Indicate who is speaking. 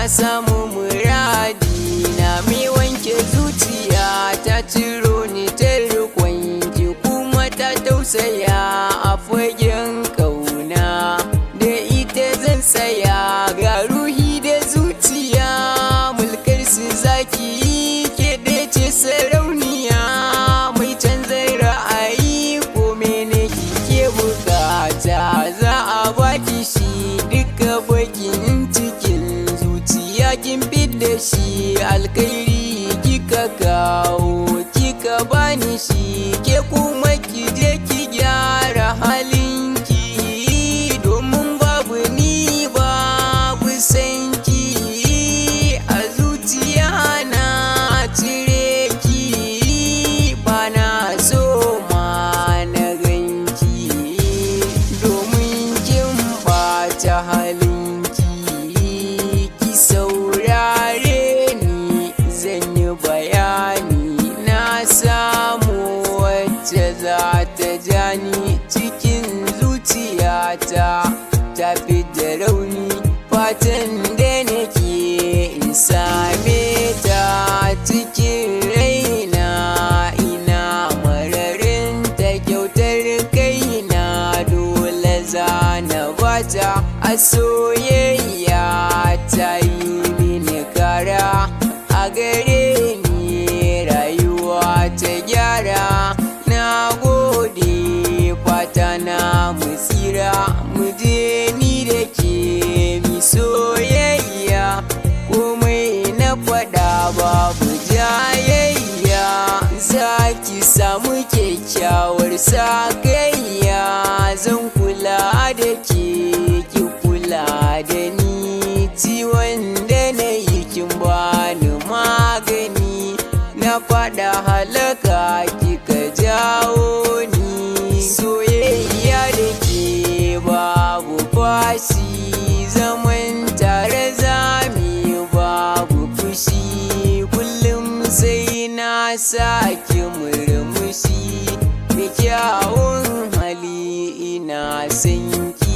Speaker 1: na samu muradi na mai wanke zuciya ta ciro ni ta rikwanki kuma ta tausaya a fagen kauna da ita zan tsaya ga ruhi da zuciya mulkar su zaki ke ce sarauniya mai canza ra'ayi ko mene kike bukata za a baki shi duka bakin cikin zuciya kin da shi alkairi kika kawo kika bani shi ke kuma ki je ki gyara halinki domin babu ni babu sanki a zuciya na cire ki bana so ma na ganki domin kin bata halinki ki saurare ni zan yi bayani na samu wacce za ta jani cikin zuciyata ta fi da rauni fatan da nake in same ta cikin raina ina mararin ta kyautar kaina dole zana bata a soyayya ta yi mini kara a gare ni rayuwa ta gyara na gode fata na mu tsira mu je ni da ke mi soyayya komai na faɗa babu jayayya za ki samu kyakkyawar sakayya zan kula da ke ki kula da ni ciwon da na yi kin bani magani na faɗa halaka kika jawo ni soyayya da ke babu fashi zaman tare zami babu fushi kullum sai na sake murmushi da kyawun hali ina sanki